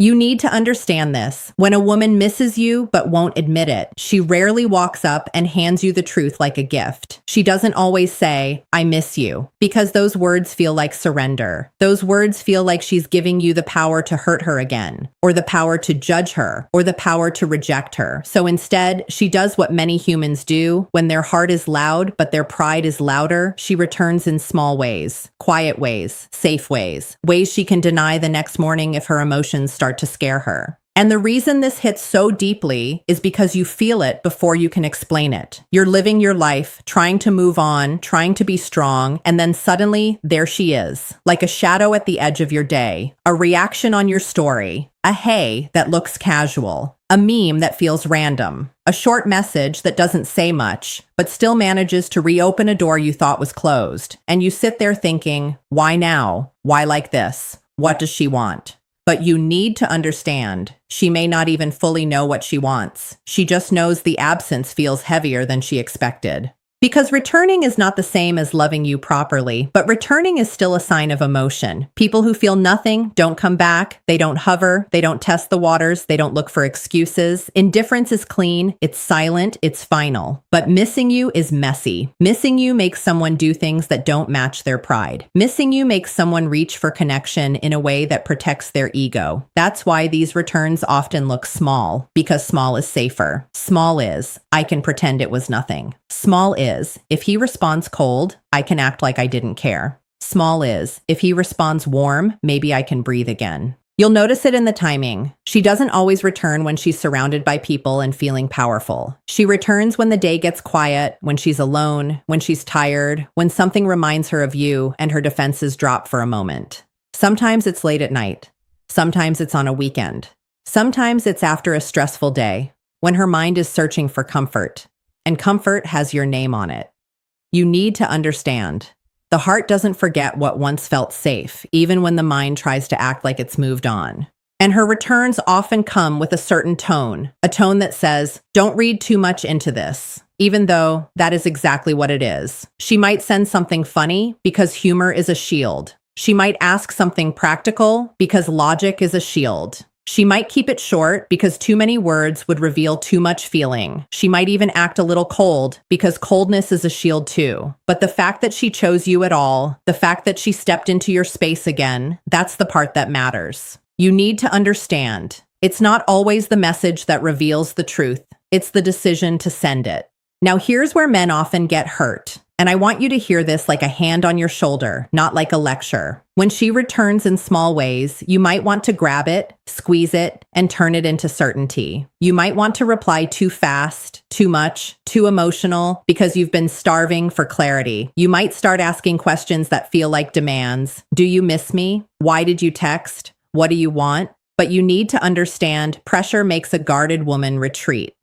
You need to understand this. When a woman misses you but won't admit it, she rarely walks up and hands you the truth like a gift. She doesn't always say, "I miss you," because those words feel like surrender. Those words feel like she's giving you the power to hurt her again, or the power to judge her, or the power to reject her. So instead, she does what many humans do. When their heart is loud but their pride is louder, she returns in small ways, quiet ways, safe ways, ways she can deny the next morning if her emotions start to scare her. And the reason this hits so deeply is because you feel it before you can explain it. You're living your life, trying to move on, trying to be strong, and then suddenly, there she is, like a shadow at the edge of your day, a reaction on your story, a hey that looks casual, a meme that feels random, a short message that doesn't say much, but still manages to reopen a door you thought was closed. And you sit there thinking, why now? Why like this? What does she want? But you need to understand, she may not even fully know what she wants. She just knows the absence feels heavier than she expected. Because returning is not the same as loving you properly, but returning is still a sign of emotion. People who feel nothing don't come back, they don't hover, they don't test the waters, they don't look for excuses. Indifference is clean, it's silent, it's final. But missing you is messy. Missing you makes someone do things that don't match their pride. Missing you makes someone reach for connection in a way that protects their ego. That's why these returns often look small, because small is safer. Small is, I can pretend it was nothing. Small is, if he responds cold, I can act like I didn't care. Small is, if he responds warm, maybe I can breathe again. You'll notice it in the timing. She doesn't always return when she's surrounded by people and feeling powerful. She returns when the day gets quiet, when she's alone, when she's tired, when something reminds her of you and her defenses drop for a moment. Sometimes it's late at night. Sometimes it's on a weekend. Sometimes it's after a stressful day, when her mind is searching for comfort. And comfort has your name on it. You need to understand. The heart doesn't forget what once felt safe, even when the mind tries to act like it's moved on. And her returns often come with a certain tone, a tone that says, don't read too much into this, even though that is exactly what it is. She might send something funny because humor is a shield. She might ask something practical because logic is a shield. She might keep it short because too many words would reveal too much feeling. She might even act a little cold because coldness is a shield too. But the fact that she chose you at all, the fact that she stepped into your space again, that's the part that matters. You need to understand. It's not always the message that reveals the truth. It's the decision to send it. Now here's where men often get hurt. And I want you to hear this like a hand on your shoulder, not like a lecture. When she returns in small ways, you might want to grab it, squeeze it, and turn it into certainty. You might want to reply too fast, too much, too emotional, because you've been starving for clarity. You might start asking questions that feel like demands. Do you miss me? Why did you text? What do you want? But you need to understand, pressure makes a guarded woman retreat.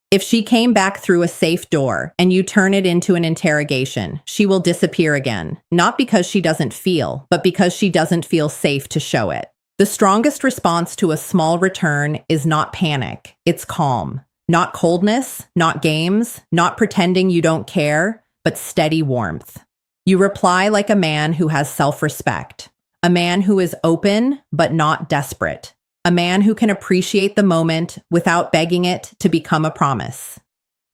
If she came back through a safe door and you turn it into an interrogation, she will disappear again, not because she doesn't feel, but because she doesn't feel safe to show it. The strongest response to a small return is not panic, it's calm. Not coldness, not games, not pretending you don't care, but steady warmth. You reply like a man who has self-respect, a man who is open but not desperate. A man who can appreciate the moment without begging it to become a promise.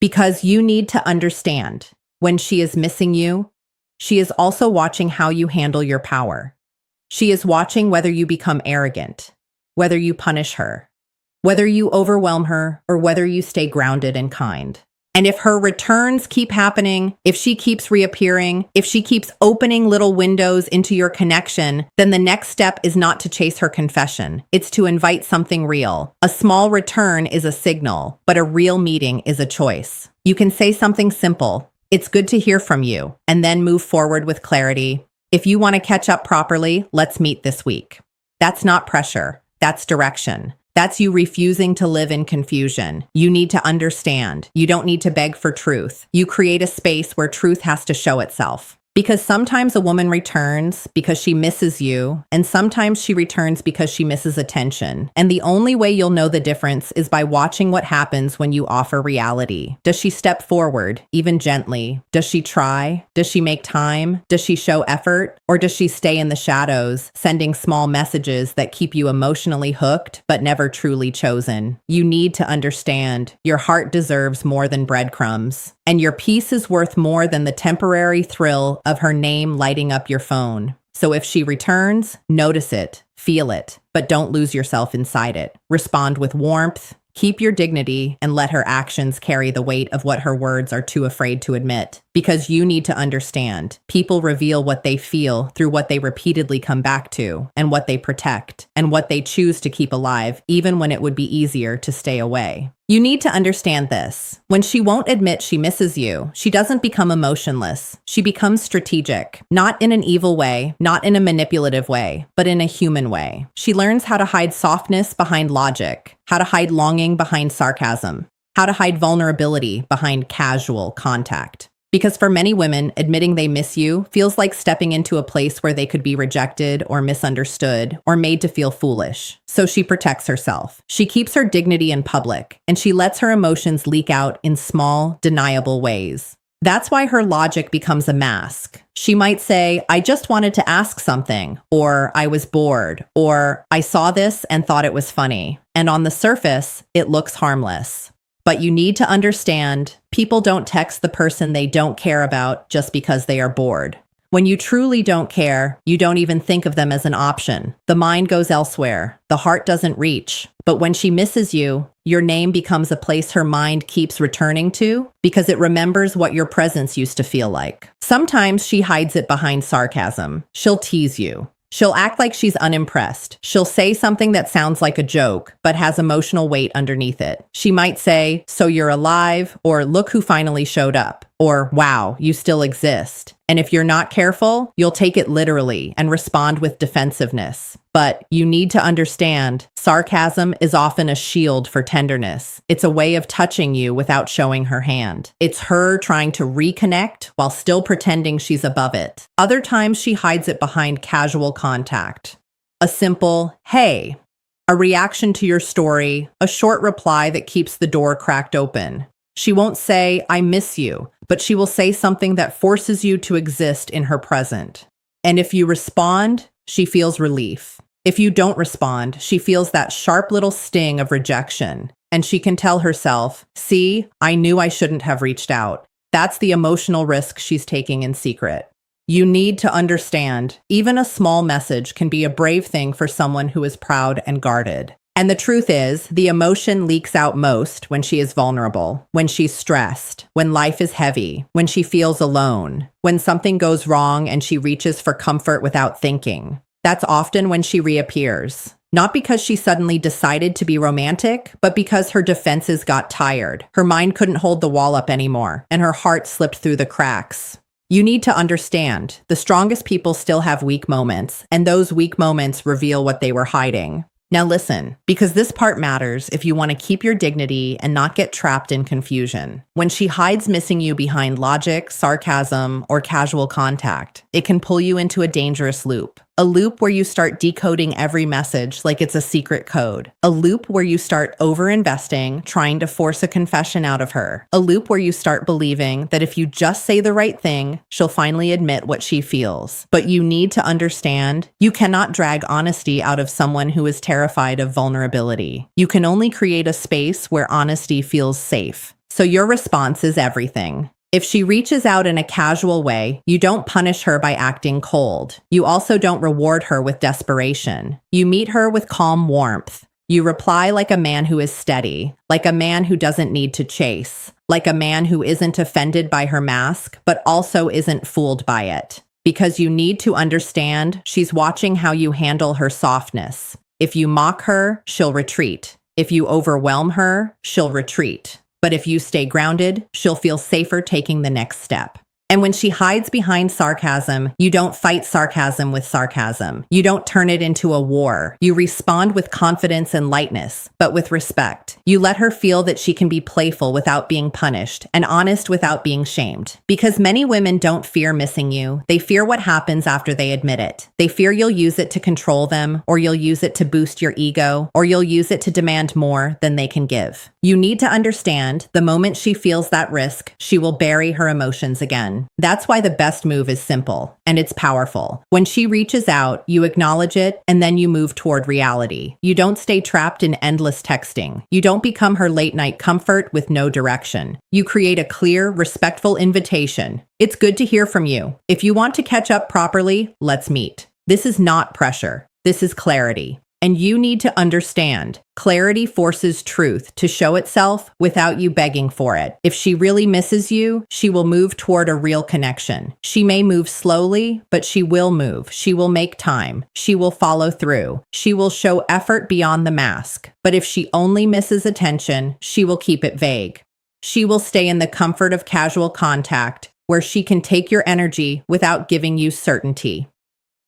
Because you need to understand, when she is missing you, she is also watching how you handle your power. She is watching whether you become arrogant, whether you punish her, whether you overwhelm her, or whether you stay grounded and kind. And if her returns keep happening, if she keeps reappearing, if she keeps opening little windows into your connection, then the next step is not to chase her confession. It's to invite something real. A small return is a signal, but a real meeting is a choice. You can say something simple, "It's good to hear from you," and then move forward with clarity. If you want to catch up properly, let's meet this week. That's not pressure. That's direction. That's you refusing to live in confusion. You need to understand. You don't need to beg for truth. You create a space where truth has to show itself. Because sometimes a woman returns because she misses you, and sometimes she returns because she misses attention. And the only way you'll know the difference is by watching what happens when you offer reality. Does she step forward, even gently? Does she try? Does she make time? Does she show effort? Or does she stay in the shadows, sending small messages that keep you emotionally hooked but never truly chosen? You need to understand your heart deserves more than breadcrumbs. And your peace is worth more than the temporary thrill of her name lighting up your phone. So if she returns, notice it, feel it, but don't lose yourself inside it. Respond with warmth, keep your dignity, and let her actions carry the weight of what her words are too afraid to admit. Because you need to understand, people reveal what they feel through what they repeatedly come back to, and what they protect, and what they choose to keep alive, even when it would be easier to stay away. You need to understand this. When she won't admit she misses you, she doesn't become emotionless. She becomes strategic, not in an evil way, not in a manipulative way, but in a human way. She learns how to hide softness behind logic, how to hide longing behind sarcasm, how to hide vulnerability behind casual contact. Because for many women, admitting they miss you feels like stepping into a place where they could be rejected or misunderstood or made to feel foolish. So she protects herself. She keeps her dignity in public, and she lets her emotions leak out in small, deniable ways. That's why her logic becomes a mask. She might say, I just wanted to ask something, or I was bored, or I saw this and thought it was funny. And on the surface, it looks harmless. But you need to understand, people don't text the person they don't care about just because they are bored. When you truly don't care, you don't even think of them as an option. The mind goes elsewhere. The heart doesn't reach. But when she misses you, your name becomes a place her mind keeps returning to because it remembers what your presence used to feel like. Sometimes she hides it behind sarcasm. She'll tease you. She'll act like she's unimpressed. She'll say something that sounds like a joke, but has emotional weight underneath it. She might say, so you're alive, or look who finally showed up, or wow, you still exist. And if you're not careful, you'll take it literally and respond with defensiveness. But you need to understand, sarcasm is often a shield for tenderness. It's a way of touching you without showing her hand. It's her trying to reconnect while still pretending she's above it. Other times she hides it behind casual contact. A simple, hey, a reaction to your story, a short reply that keeps the door cracked open. She won't say, I miss you, but she will say something that forces you to exist in her present. And if you respond, she feels relief. If you don't respond, she feels that sharp little sting of rejection. And she can tell herself, see, I knew I shouldn't have reached out. That's the emotional risk she's taking in secret. You need to understand, even a small message can be a brave thing for someone who is proud and guarded. And the truth is, the emotion leaks out most when she is vulnerable, when she's stressed, when life is heavy, when she feels alone, when something goes wrong and she reaches for comfort without thinking. That's often when she reappears. Not because she suddenly decided to be romantic, but because her defenses got tired. Her mind couldn't hold the wall up anymore, and her heart slipped through the cracks. You need to understand, the strongest people still have weak moments, and those weak moments reveal what they were hiding. Now listen, because this part matters if you want to keep your dignity and not get trapped in confusion. When she hides missing you behind logic, sarcasm, or casual contact, it can pull you into a dangerous loop. A loop where you start decoding every message like it's a secret code. A loop where you start over-investing, trying to force a confession out of her. A loop where you start believing that if you just say the right thing, she'll finally admit what she feels. But you need to understand, you cannot drag honesty out of someone who is terrified of vulnerability. You can only create a space where honesty feels safe. So your response is everything. If she reaches out in a casual way, you don't punish her by acting cold. You also don't reward her with desperation. You meet her with calm warmth. You reply like a man who is steady, like a man who doesn't need to chase, like a man who isn't offended by her mask, but also isn't fooled by it. Because you need to understand, she's watching how you handle her softness. If you mock her, she'll retreat. If you overwhelm her, she'll retreat. But if you stay grounded, she'll feel safer taking the next step. And when she hides behind sarcasm, you don't fight sarcasm with sarcasm. You don't turn it into a war. You respond with confidence and lightness, but with respect. You let her feel that she can be playful without being punished and honest without being shamed. Because many women don't fear missing you. They fear what happens after they admit it. They fear you'll use it to control them, or you'll use it to boost your ego, or you'll use it to demand more than they can give. You need to understand, the moment she feels that risk, she will bury her emotions again. That's why the best move is simple, and it's powerful. When she reaches out, you acknowledge it, and then you move toward reality. You don't stay trapped in endless texting. You don't become her late-night comfort with no direction. You create a clear, respectful invitation. It's good to hear from you. If you want to catch up properly, let's meet. This is not pressure. This is clarity. And you need to understand, clarity forces truth to show itself without you begging for it. If she really misses you, she will move toward a real connection. She may move slowly, but she will move. She will make time. She will follow through. She will show effort beyond the mask. But if she only misses attention, she will keep it vague. She will stay in the comfort of casual contact, where she can take your energy without giving you certainty.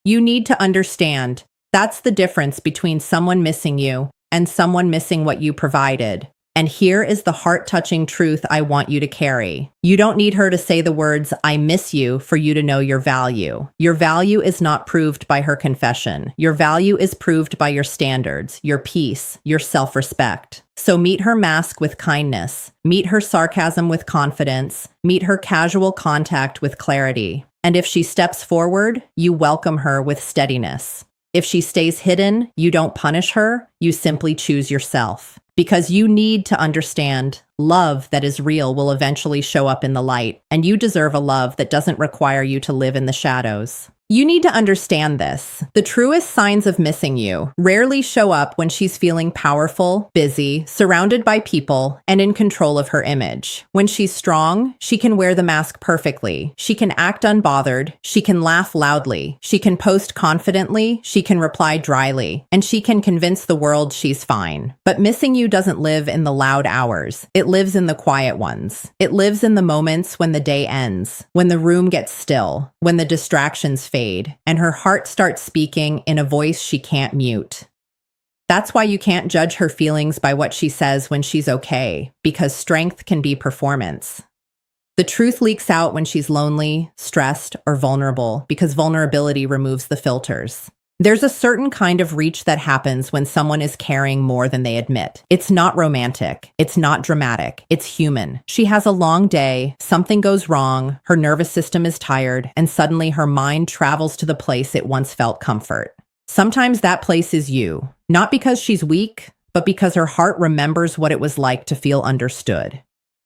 You need to understand, that's the difference between someone missing you and someone missing what you provided. And here is the heart-touching truth I want you to carry. You don't need her to say the words, "I miss you," for you to know your value. Your value is not proved by her confession. Your value is proved by your standards, your peace, your self-respect. So meet her mask with kindness. Meet her sarcasm with confidence. Meet her casual contact with clarity. And if she steps forward, you welcome her with steadiness. If she stays hidden, you don't punish her, you simply choose yourself. Because you need to understand, love that is real will eventually show up in the light, and you deserve a love that doesn't require you to live in the shadows. You need to understand this. The truest signs of missing you rarely show up when she's feeling powerful, busy, surrounded by people, and in control of her image. When she's strong, she can wear the mask perfectly. She can act unbothered. She can laugh loudly. She can post confidently. She can reply dryly. And she can convince the world she's fine. But missing you doesn't live in the loud hours. It lives in the quiet ones. It lives in the moments when the day ends, when the room gets still, when the distractions fade, and her heart starts speaking in a voice she can't mute. That's why you can't judge her feelings by what she says when she's okay, because strength can be performance. The truth leaks out when she's lonely, stressed, or vulnerable, because vulnerability removes the filters. There's a certain kind of reach that happens when someone is caring more than they admit. It's not romantic. It's not dramatic. It's human. She has a long day, something goes wrong, her nervous system is tired, and suddenly her mind travels to the place it once felt comfort. Sometimes that place is you, not because she's weak, but because her heart remembers what it was like to feel understood.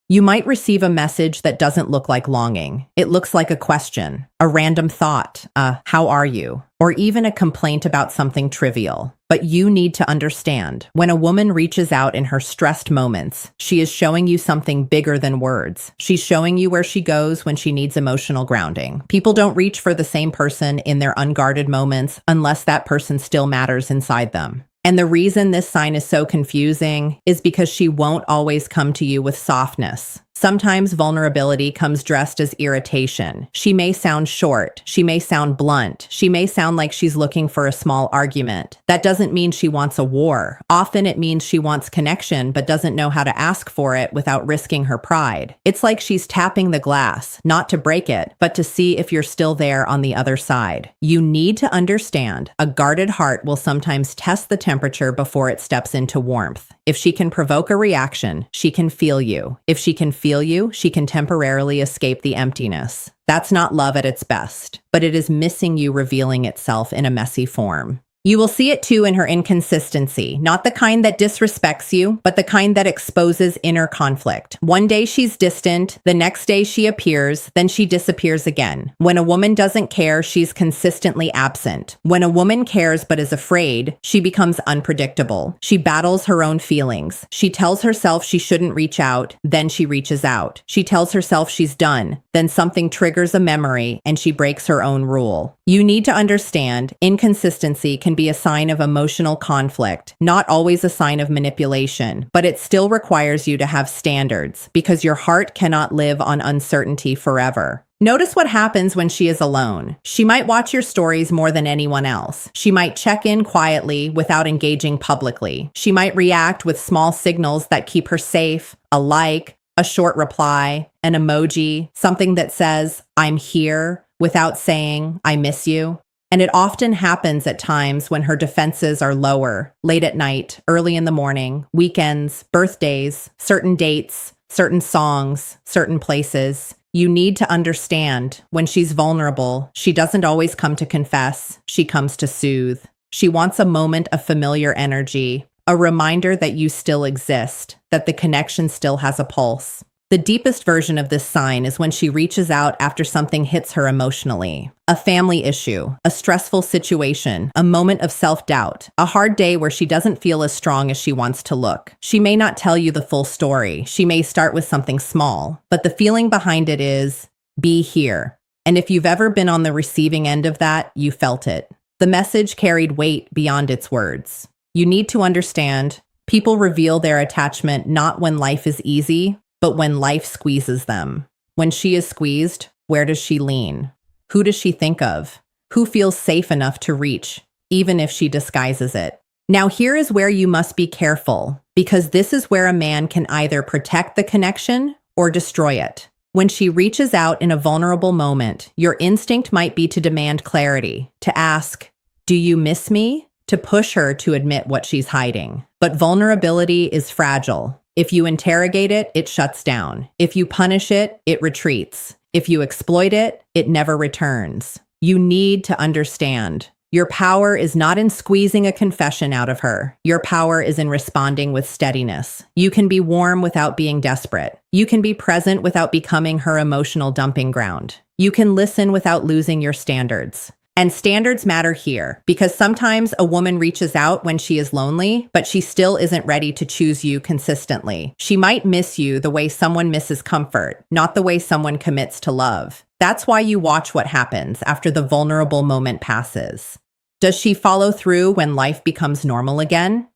You might receive a message that doesn't look like longing. It looks like a question, a random thought, how are you? Or even a complaint about something trivial. But you need to understand, when a woman reaches out in her stressed moments, she is showing you something bigger than words. She's showing you where she goes when she needs emotional grounding. People don't reach for the same person in their unguarded moments unless that person still matters inside them. And the reason this sign is so confusing is because she won't always come to you with softness. Sometimes vulnerability comes dressed as irritation. She may sound short. She may sound blunt. She may sound like she's looking for a small argument. That doesn't mean she wants a war. Often it means she wants connection but doesn't know how to ask for it without risking her pride. It's like she's tapping the glass, not to break it, but to see if you're still there on the other side. You need to understand, a guarded heart will sometimes test the temperature before it steps into warmth. If she can provoke a reaction, she can feel you. If she can feel you, she can temporarily escape the emptiness. That's not love at its best, but it is missing you revealing itself in a messy form. You will see it too in her inconsistency, not the kind that disrespects you, but the kind that exposes inner conflict. One day she's distant, the next day she appears, then she disappears again. When a woman doesn't care, she's consistently absent. When a woman cares but is afraid, she becomes unpredictable. She battles her own feelings. She tells herself she shouldn't reach out, then she reaches out. She tells herself she's done, then something triggers a memory and she breaks her own rule. You need to understand, inconsistency can can be a sign of emotional conflict, not always a sign of manipulation, but it still requires you to have standards because your heart cannot live on uncertainty forever. Notice what happens when she is alone. She might watch your stories more than anyone else. She might check in quietly without engaging publicly. She might react with small signals that keep her safe, a like, a short reply, an emoji, something that says, "I'm here," without saying, "I miss you." And it often happens at times when her defenses are lower, late at night, early in the morning, weekends, birthdays, certain dates, certain songs, certain places. You need to understand when she's vulnerable, she doesn't always come to confess, she comes to soothe. She wants a moment of familiar energy, a reminder that you still exist, that the connection still has a pulse. The deepest version of this sign is when she reaches out after something hits her emotionally. A family issue, a stressful situation, a moment of self-doubt, a hard day where she doesn't feel as strong as she wants to look. She may not tell you the full story. She may start with something small, but the feeling behind it is, be here. And if you've ever been on the receiving end of that, you felt it. The message carried weight beyond its words. You need to understand, people reveal their attachment not when life is easy, but when life squeezes them. When she is squeezed, where does she lean? Who does she think of? Who feels safe enough to reach, even if she disguises it? Now here is where you must be careful, because this is where a man can either protect the connection or destroy it. When she reaches out in a vulnerable moment, your instinct might be to demand clarity, to ask, "Do you miss me?" To push her to admit what she's hiding. But vulnerability is fragile. If you interrogate it, it shuts down. If you punish it, it retreats. If you exploit it, it never returns. You need to understand. Your power is not in squeezing a confession out of her. Your power is in responding with steadiness. You can be warm without being desperate. You can be present without becoming her emotional dumping ground. You can listen without losing your standards. And standards matter here, because sometimes a woman reaches out when she is lonely, but she still isn't ready to choose you consistently. She might miss you the way someone misses comfort, not the way someone commits to love. That's why you watch what happens after the vulnerable moment passes. Does she follow through when life becomes normal again?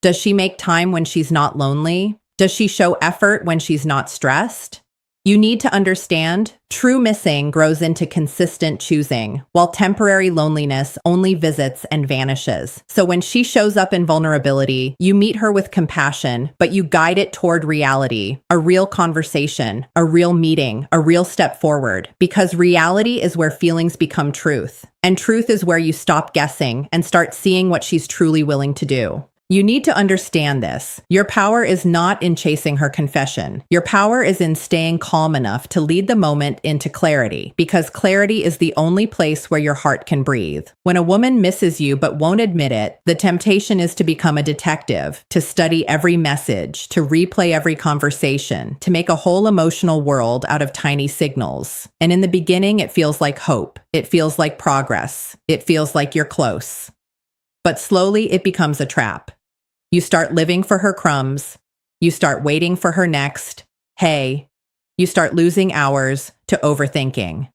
Does she make time when she's not lonely? Does she show effort when she's not stressed? You need to understand, true missing grows into consistent choosing, while temporary loneliness only visits and vanishes. So when she shows up in vulnerability, you meet her with compassion, but you guide it toward reality, a real conversation, a real meeting, a real step forward, because reality is where feelings become truth. And truth is where you stop guessing and start seeing what she's truly willing to do. You need to understand this. Your power is not in chasing her confession. Your power is in staying calm enough to lead the moment into clarity, because clarity is the only place where your heart can breathe. When a woman misses you but won't admit it, the temptation is to become a detective, to study every message, to replay every conversation, to make a whole emotional world out of tiny signals. And in the beginning, it feels like hope. It feels like progress. It feels like you're close. But slowly, it becomes a trap. You start living for her crumbs. You start waiting for her next hey. You start losing hours to overthinking.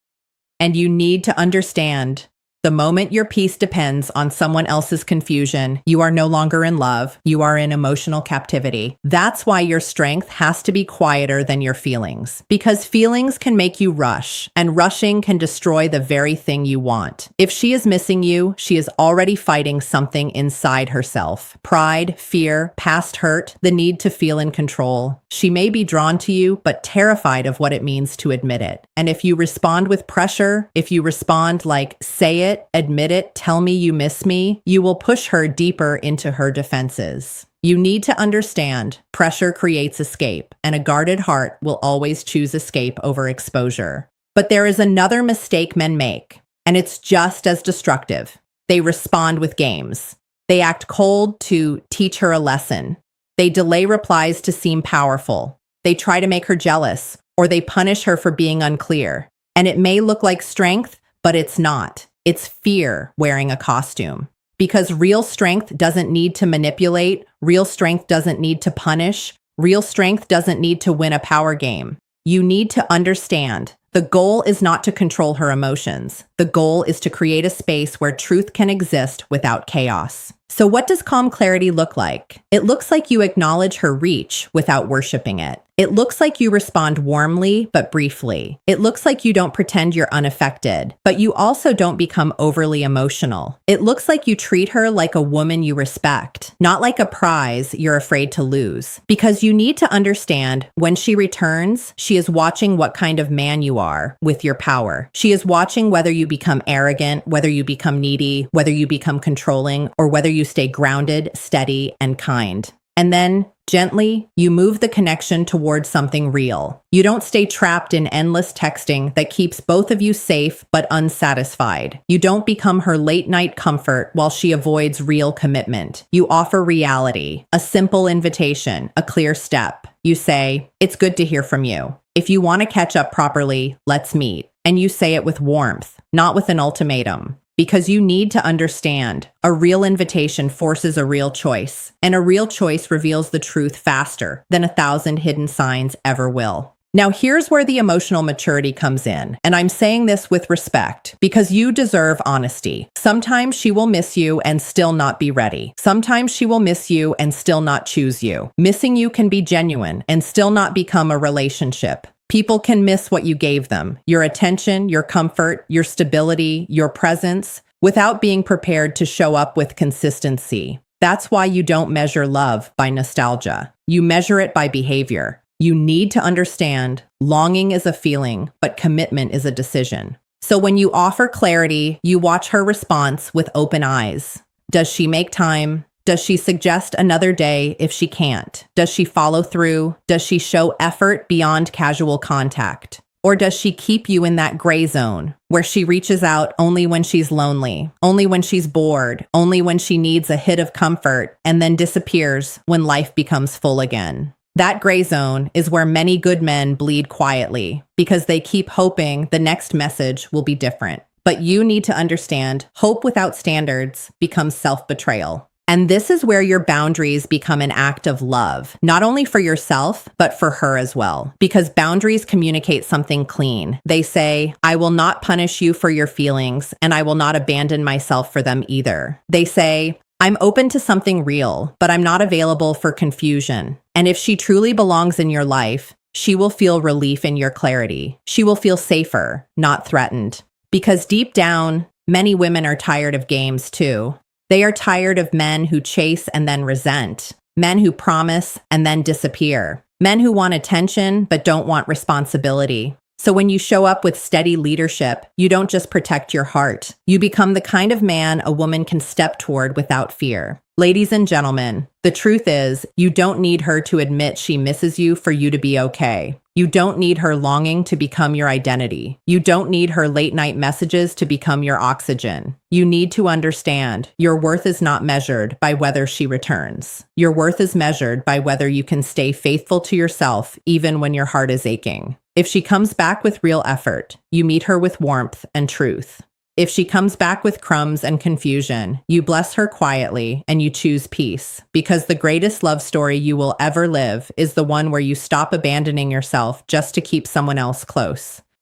And you need to understand, the moment your peace depends on someone else's confusion, you are no longer in love. You are in emotional captivity. That's why your strength has to be quieter than your feelings. Because feelings can make you rush, and rushing can destroy the very thing you want. If she is missing you, she is already fighting something inside herself. Pride, fear, past hurt, the need to feel in control. She may be drawn to you, but terrified of what it means to admit it. And if you respond with pressure, if you respond like, say it, admit it, tell me you miss me, you will push her deeper into her defenses. You need to understand, pressure creates escape, and a guarded heart will always choose escape over exposure. But there is another mistake men make, and it's just as destructive. They respond with games. They act cold to teach her a lesson. They delay replies to seem powerful. They try to make her jealous, or they punish her for being unclear. And it may look like strength, but it's not. It's fear wearing a costume. Because real strength doesn't need to manipulate, real strength doesn't need to punish, real strength doesn't need to win a power game. You need to understand The goal is not to control her emotions. The goal is to create a space where truth can exist without chaos. So what does calm clarity look like? It looks like you acknowledge her reach without worshiping it. It looks like you respond warmly but briefly. It looks like you don't pretend you're unaffected, but you also don't become overly emotional. It looks like you treat her like a woman you respect, not like a prize you're afraid to lose. Because you need to understand, when she returns, she is watching what kind of man you are with your power. She is watching whether you become arrogant, whether you become needy, whether you become controlling, or whether you stay grounded, steady, and kind. And then, gently, you move the connection towards something real. You don't stay trapped in endless texting that keeps both of you safe but unsatisfied. You don't become her late-night comfort while she avoids real commitment. You offer reality, a simple invitation, a clear step. You say, "It's good to hear from you. If you want to catch up properly, let's meet." And you say it with warmth, not with an ultimatum. Because you need to understand, a real invitation forces a real choice, and a real choice reveals the truth faster than 1,000 hidden signs ever will. Now here's where the emotional maturity comes in, and I'm saying this with respect, because you deserve honesty. Sometimes she will miss you and still not be ready. Sometimes she will miss you and still not choose you. Missing you can be genuine and still not become a relationship. People can miss what you gave them, your attention, your comfort, your stability, your presence, without being prepared to show up with consistency. That's why you don't measure love by nostalgia. You measure it by behavior. You need to understand, longing is a feeling, but commitment is a decision. So when you offer clarity, you watch her response with open eyes. Does she make time? Does she suggest another day if she can't? Does she follow through? Does she show effort beyond casual contact? Or does she keep you in that gray zone where she reaches out only when she's lonely, only when she's bored, only when she needs a hit of comfort, and then disappears when life becomes full again? That gray zone is where many good men bleed quietly because they keep hoping the next message will be different. But you need to understand, hope without standards becomes self-betrayal. And this is where your boundaries become an act of love, not only for yourself, but for her as well. Because boundaries communicate something clean. They say, "I will not punish you for your feelings, and I will not abandon myself for them either." They say, "I'm open to something real, but I'm not available for confusion." And if she truly belongs in your life, she will feel relief in your clarity. She will feel safer, not threatened. Because deep down, many women are tired of games too. They are tired of men who chase and then resent, men who promise and then disappear, men who want attention but don't want responsibility. So when you show up with steady leadership, you don't just protect your heart. You become the kind of man a woman can step toward without fear. Ladies and gentlemen, the truth is, you don't need her to admit she misses you for you to be okay. You don't need her longing to become your identity. You don't need her late-night messages to become your oxygen. You need to understand, your worth is not measured by whether she returns. Your worth is measured by whether you can stay faithful to yourself even when your heart is aching. If she comes back with real effort, you meet her with warmth and truth. If she comes back with crumbs and confusion, you bless her quietly and you choose peace, because the greatest love story you will ever live is the one where you stop abandoning yourself just to keep someone else close.